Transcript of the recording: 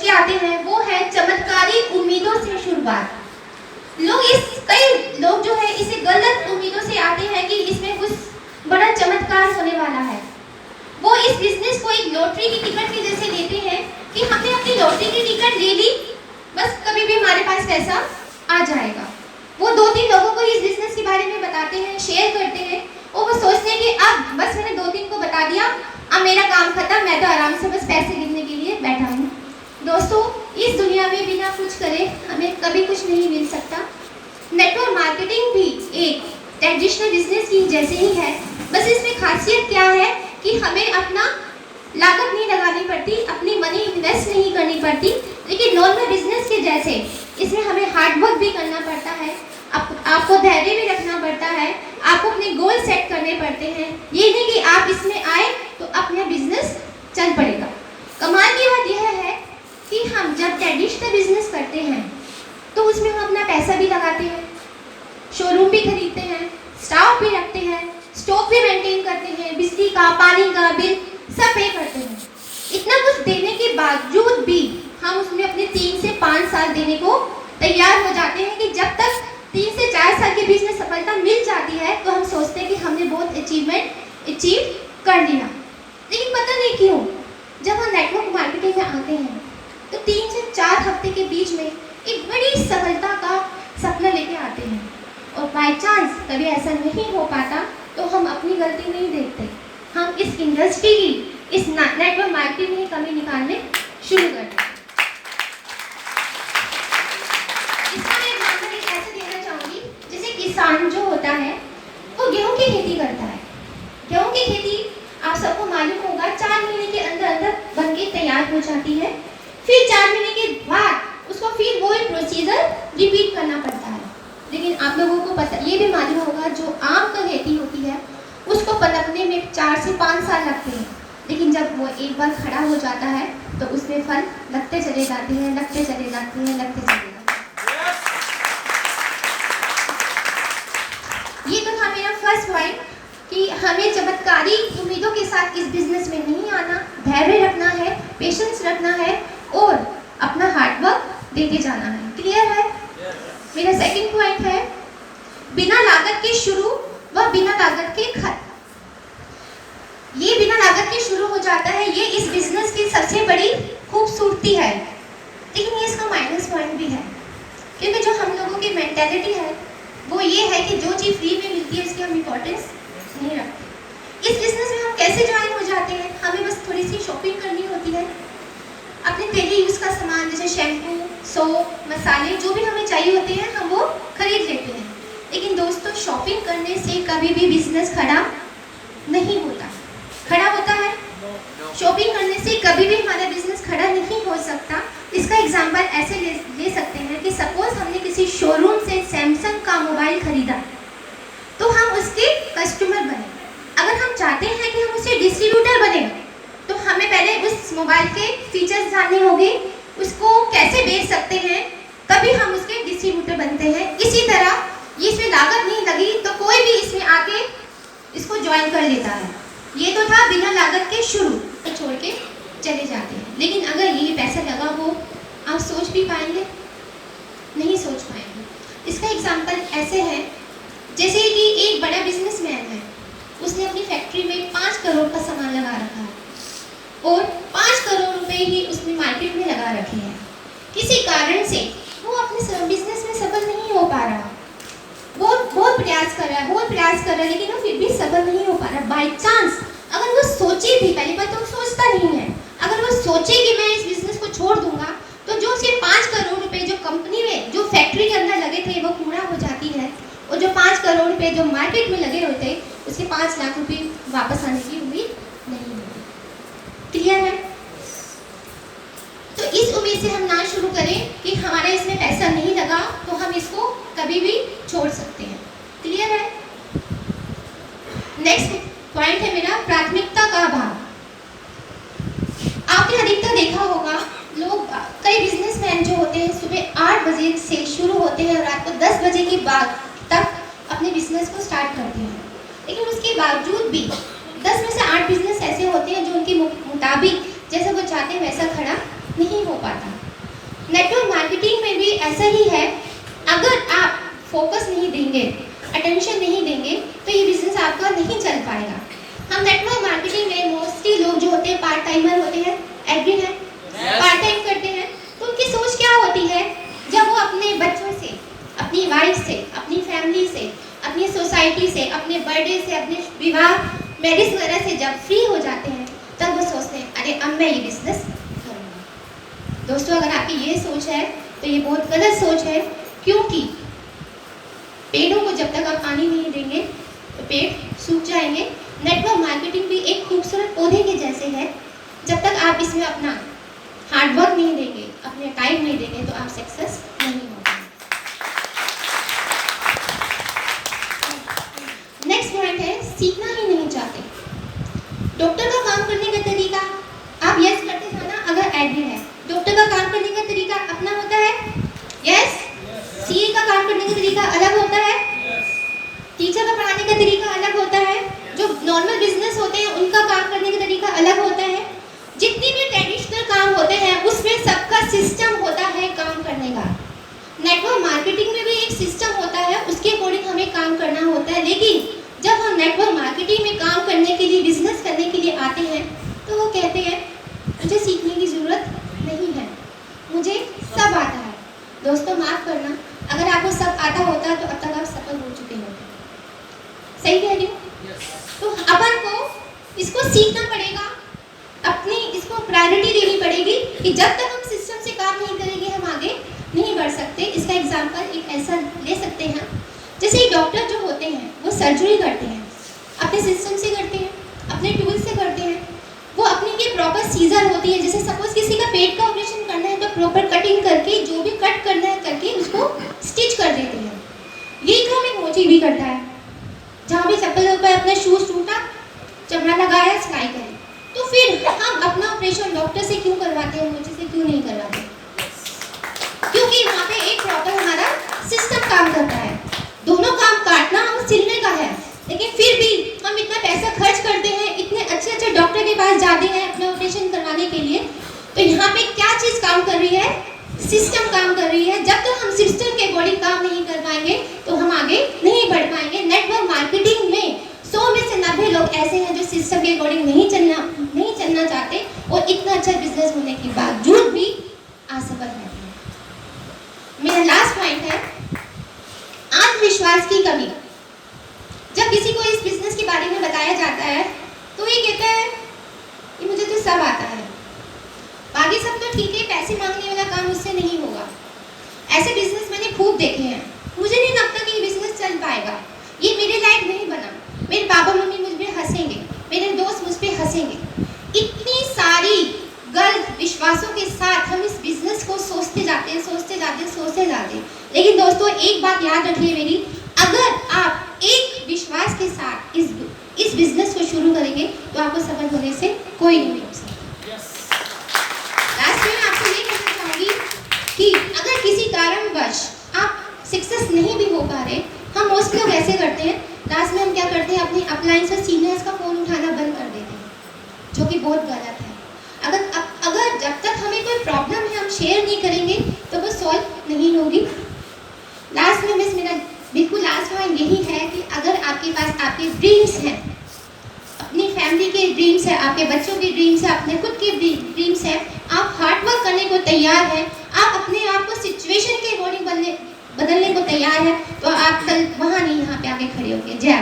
के आते हैं वो है चमत्कारी उम्मीदों से शुरुआत। कई लोग जो है इसे गलत उम्मीदों से आते हैं कि इसमें कुछ बड़ा चमत्कार होने वाला है। वो इस बिजनेस को एक लॉटरी की टिकट के जैसे लेते हैं कि हमने अपनी लॉटरी की टिकट ले ली, बस कभी भी हमारे पास पैसा आ जाएगा। वो 2-3 लोगों को इस बिजनेस के बारे में बताते हैं, शेयर करते हैं, और वो सोचते हैं कि अब बस मैंने 2-3 को बता दिया, अब मेरा काम खत्म, मैं तो आराम से बस पैसे गिनने के लिए बैठा हूँ। दोस्तों, इस दुनिया में बिना कुछ करे हमें कभी कुछ नहीं मिल सकता। नेटवर्क मार्केटिंग भी एक ट्रेडिशनल बिजनेस की जैसे ही है, बस इसमें खासियत क्या है कि हमें अपना लागत नहीं लगानी पड़ती, अपनी मनी इन्वेस्ट नहीं करनी पड़ती। लेकिन नॉर्मल बिजनेस के जैसे इसमें हमें हार्ड वर्क भी करना पड़ता है, आपको धैर्य भी रखना पड़ता है, आपको अपने गोल सेट करने पड़ते हैं। ये नहीं कि आप इसमें आए तो अपना बिजनेस चल पड़ेगा। कमाल की बात यह है कि हम जब ट्रेडिशनल बिजनेस करते हैं तो उसमें हम अपना पैसा भी लगाते हैं, शोरूम भी खरीदते हैं, स्टाफ भी रखते हैं, स्टॉक भी मेंटेन करते हैं, बिजली का, पानी का बिल सब पे करते हैं। इतना कुछ देने के बावजूद भी हम उसमें अपने 3 से 5 साल देने को तैयार हो जाते हैं कि जब तक 3 से 4 साल के बीच में सफलता मिल जाती है तो हम सोचते हैं कि हमने बहुत अचीव कर लिया। लेकिन पता नहीं क्यों जब हम नेटवर्क मार्केटिंग में आते हैं तो 3 से 4 हफ्ते के बीच में एक बड़ी सफलता का सपना लेके आते हैं, और बाय चांस कभी ऐसा नहीं हो पाता तो हम अपनी गलती नहीं देखते, हम इस इंडस्ट्री की, इस नेटवर्क मार्केटिंग की कमी निकालने शुरू करते हैं। इसका मैं एग्जांपल ऐसे देना चाहूँगी, जैसे किसान जो होता है वो गेहूं की खेती करता है। गेहूं की खेती आप सबको मालूम होगा 4 महीने के अंदर अंदर बन के तैयार हो जाती है। फिर 4 महीने के बाद उसको फिर वही प्रोसीजर रिपीट करना पड़ता है। लेकिन आप लोगों को पता ये भी मालूम होगा जो आम का खेती होती है उसको पनपने में 4 से 5 साल लगते हैं, लेकिन जब वो एक बार खड़ा हो जाता है तो उसमें फल लगते चले जाते हैं, लगते चले जाते हैं, लगते चले जाते हैं। ये तो था मेरा फर्स्ट पॉइंट कि हमें चमत्कारी उम्मीदों के साथ इस बिजनेस में नहीं आना, धैर्य रखना है, पेशेंस रखना है और अपना हार्ड वर्क देते जाना है। क्लियर है? मेरा सेकंड पॉइंट है बिना लागत के शुरू व बिना लागत के खत्म। ये बिना लागत के शुरू हो जाता है, ये इस बिजनेस की सबसे बड़ी खूबसूरती है, लेकिन ये इसका माइनस पॉइंट भी है, क्योंकि जो हम लोगों की मेंटेलिटी है वो ये है कि जो चीज़ फ्री में मिलती है उसकी हम इम्पोर्टेंस नहीं रखते। इस बिजनेस में हम कैसे ज्वाइन हो जाते हैं, हमें बस थोड़ी सी शॉपिंग करनी होती है, अपने डेली यूज़ का सामान जैसे शैम्पू, सोप, मसाले जो भी हमें चाहिए होते हैं हम वो खरीद लेते हैं। लेकिन दोस्तों, शॉपिंग करने से कभी भी बिजनेस खड़ा नहीं होता। खड़ा होता है? शॉपिंग करने से कभी भी हमारा बिजनेस खड़ा नहीं हो सकता। इसका एग्जांपल ऐसे ले सकते हैं कि सपोज हमने किसी शोरूम से सैमसंग का मोबाइल खरीदा तो हम उसके कस्टमर बने। अगर हम चाहते हैं कि हम उससे डिस्ट्रीब्यूटर बने तो हमें पहले उस मोबाइल के फीचर्स जानने होंगे, उसको कैसे बेच सकते हैं, तभी हम उसके डिस्ट्रीब्यूटर बनते हैं। इसी तरह ये इसमें लागत नहीं लगी तो कोई भी इसमें आके इसको ज्वाइन कर लेता है। ये तो था बिना लागत के शुरू, तो छोड़ के चले जाते हैं। लेकिन अगर ये पैसा लगा हो, आप सोच भी पाएंगे? नहीं सोच पाएंगे। इसका एग्जाम्पल ऐसे है जैसे कि एक बड़ा बिजनेसमैन है, उसने अपनी फैक्ट्री में 5 करोड़ का सामान लगा रखा है और 5 करोड़ रुपए ही उसने मार्केट में लगा रखे हैं। किसी कारण से वो अपने बिजनेस में सफल नहीं हो पा रहा, वो बहुत प्रयास कर रहा है, लेकिन वो फिर भी सफल नहीं हो पा रहा। बाई चांस अगर वो सोचे भी, पहली बात तो वो सोचता नहीं है, अगर वो सोचे कि मैं इस बिजनेस को छोड़ दूंगा तो जो उसके 5 करोड़ रुपए जो कंपनी में, जो फैक्ट्री के अंदर लगे थे वो पूरा हो जाती है, और जो 5 करोड़ रुपए जो मार्केट में लगे होते उसके 5 लाख रुपए वापस आने की उम्मीद नहीं होती। क्लियर है? तो इस उम्मीद से हम ना शुरू करें कि हमारा इसमें पैसा नहीं लगा तो हम इसको कभी भी छोड़ सकते हैं। क्लियर है? नेक्स्ट पॉइंट है मेरा प्राथमिकता का अभाव। आपने अधिकतर देखा होगा लोग, कई बिजनेसमैन जो होते हैं सुबह 8 बजे से शुरू होते हैं और रात को 10 बजे के बाद तक अपने बिजनेस को स्टार्ट करते हैं, लेकिन उसके बावजूद भी 10 में से 8 बिजनेस ऐसे होते हैं जो उनके मुताबिक जैसा वो चाहते हैं वैसा खड़ा नहीं हो पाता। नेटवर्क मार्केटिंग में भी ऐसा ही है, अगर आप फोकस नहीं देंगे, अटेंशन नहीं देंगे, तो ये बिजनेस आपका नहीं चल पाएगा। हम नेटवर्क मार्केटिंग में मोस्टली लोग जो होते हैं पार्ट टाइमर होते हैं, एग्री है, पार्ट टाइम करते हैं। तो उनकी सोच क्या होती है, जब वो अपने बच्चों से, अपनी वाइफ से, अपनी फैमिली से, अपनी सोसाइटी से, अपने बर्थडे से, अपने विवाह मैरिज वगैरह से जब फ्री हो जाते हैं, तब वो सोचते हैं अरे अब मैं ये बिजनेस करूँगा। दोस्तों, अगर आपकी ये सोच है तो ये बहुत गलत सोच है, क्योंकि पेड़ों को जब तक आप पानी नहीं देंगे तो पेड़ सूख जाएंगे। नेटवर्क मार्केटिंग भी एक खूबसूरत पौधे के जैसे है, जब तक आप इसमें अपना हार्डवर्क नहीं देंगे, अपने टाइम नहीं देंगे, तो आप सक्सेस नहीं होंगे। नेक्स्ट पॉइंट है, सीखना ही नहीं चाहते। डॉक्टर का काम करने का तरीका आप यस करते जाना अगर एग्री है। डॉक्टर का काम करने का तरीका अपना होता है, यस। सीए का काम करने का तरीका अलग होता है, टीचर का पढ़ाने का तरीका अलग होता है, जो नॉर्मल बिजनेस होते हैं उनका काम करने का तरीका अलग होता है। जितनी भी ट्रेडिशनल काम होते हैं उसमें सबका सिस्टम होता है काम करने का। नेटवर्क मार्केटिंग में भी एक सिस्टम होता है, उसके अकॉर्डिंग हमें काम करना होता है। लेकिन जब हम नेटवर्क मार्केटिंग में काम करने के लिए, बिजनेस करने के लिए आते हैं, तो वो कहते हैं मुझे सीखने की ज़रूरत नहीं है, मुझे सब आता है। दोस्तों माफ़ करना, अगर आपको सब आता होता तो अब तक आप सफल हो चुके होते। सही कह रही हूँ? तो अपन को इसको सीखना पड़ेगा, अपनी इसको प्रायोरिटी देनी पड़ेगी कि जब तक हम सिस्टम से काम नहीं करेंगे हम आगे नहीं बढ़ सकते। इसका एग्जाम्पल एक ऐसा ले सकते हैं, जैसे डॉक्टर जो होते हैं वो सर्जरी करते हैं, अपने सिस्टम से करते हैं, अपने टूल से करते हैं। वो अपनी ये प्रॉपर सीजर होती है, जैसे सपोज किसी का पेट का ऑपरेशन करना है तो प्रॉपर कटिंग करके जो भी कट करना है करके उसको स्टिच कर देते हैं। यही काम एक मोची भी करता है, जहाँ भी चप्पल पर अपना शूज टूटा, चमड़ा लगाया, सिलाई करी। तो फिर हम अपना ऑपरेशन डॉक्टर से क्यों करवाते हैं, मोची से क्यों नहीं करवाते? क्योंकि वहाँ पे एक प्रॉपर हमारा सिस्टम काम करता है। दोनों काम काटना और सिलने का है, लेकिन फिर भी हम इतना पैसा खर्च करते हैं, इतने अच्छे डॉक्टर के पास जाते हैं अपना ऑपरेशन करवाने के लिए। तो यहाँ पे क्या चीज़ काम कर रही है? सिस्टम काम कर रही है। जब तक हम सिस्टम के अकॉर्डिंग काम नहीं कर पाएंगे तो हम आगे नहीं बढ़ पाएंगे। नेटवर्क मार्केटिंग में 100 में से 90 लोग ऐसे हैं जो सिस्टम के अकॉर्डिंग नहीं चलना चाहते और इतना अच्छा बिजनेस होने के बावजूद भी असफल रहते हैं। मेरा लास्ट पॉइंट है आत्मविश्वास की कमी। जब किसी को इस बिजनेस के बारे में बताया जाता है तो ये कहता है कि मुझे तो सब आता है, बाकी सब तो ठीक है, पैसे मांगने वाला काम मुझसे नहीं होगा। ऐसे बिजनेस मैंने खूब देखे हैं, मुझे नहीं लगता कि ये बिजनेस चल पाएगा, ये मेरे लायक नहीं बना, मेरे पापा मम्मी मुझ पर हंसेंगे, मेरे दोस्त मुझ पर हंसेंगे। इतनी सारी गलत विश्वासों के साथ हम इस बिजनेस को सोचते जाते हैं। लेकिन दोस्तों एक बात याद रखिए मेरी, अगर आप एक विश्वास के साथ इस बिजनेस को शुरू करेंगे तो आपको सफल होने से कोई नहीं रोक सकता। लास्ट में आपको ये कहना चाहूँगी कि अगर किसी कारणवश आप सक्सेस नहीं भी हो पा रहे, हम मोस्टली लोग ऐसे करते हैं, लास्ट में हम क्या करते हैं, अपनी अपलाइन और सीनियर्स का फ़ोन उठाना बंद कर देते हैं, जो कि बहुत गलत है। अगर जब तक हमें कोई प्रॉब्लम है हम शेयर नहीं करेंगे तो वो सॉल्व नहीं होगी। लास्ट में बस मेरा बिल्कुल लास्ट पॉइंट यही है कि अगर आपके पास आपके ड्रीम्स हैं, अपनी फैमिली के ड्रीम्स है, आपके बच्चों के ड्रीम्स है, अपने खुद के ड्रीम्स है, आप हार्डवर्क करने को तैयार हैं, आप अपने आप को सिचुएशन के अकॉर्डिंग बदलने को तैयार है, तो आप कल वहाँ नहीं यहाँ पे आके खड़े होंगे। जय